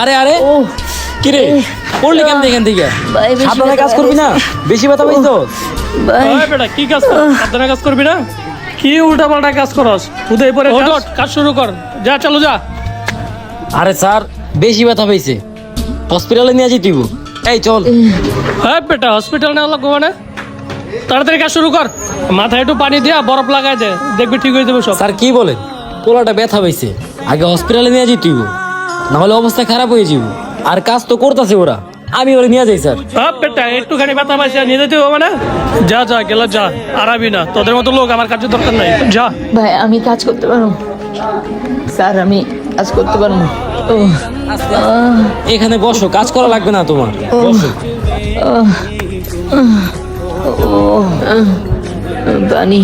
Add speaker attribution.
Speaker 1: আরে আরে কি রে পড়লি কেন এখান থেকে সাবধানে কাজ করবি না, বেশি ব্যথা পাইছ তো।
Speaker 2: ওই বেটা কি কাজ কর, সাবধানে কাজ করবি না, কি উল্টা পাল্টা কাজ করস, উদয় পরে কাজ শুরু কর, যা চালু যা।
Speaker 1: আরে স্যার বেশি ব্যথা পাইছে, হসপিটালে নিয়ে যেতে দিব। এই চল।
Speaker 2: হ্যাঁ বেটা হসপিটাল নেওয়া লাগবো মানে, তাড়াতাড়ি কাজ শুরু কর, মাথায় একটু পানি দিয়া বরফ লাগাই দে, দেখবি ঠিক হয়ে যাবে সব।
Speaker 1: স্যার কি বলেন, পোলাটা ব্যথা পাইছে, আগে হসপিটালে নিয়ে যেতে দিব, নাহলে অবস্থা খারাপ হয়ে যাব। আর কাজ তো করতেছে ওরা, আমি ওরা নিয়ে যাই স্যার।
Speaker 2: হ্যাঁ বেটা একটুখানি ব্যথা পাইছে নিয়ে যেতে হবে না, যা যা গেলে যা, আরাবি না, তোদের মতো লোক আমার কাছে দরকার নাই, যা।
Speaker 3: ভাই আমি কাজ করতে পারবো স্যার, আমি কাজ করতে পারবো।
Speaker 1: এখানে বসো, কাজ করা লাগবে না তোমার, বসো।
Speaker 3: পানি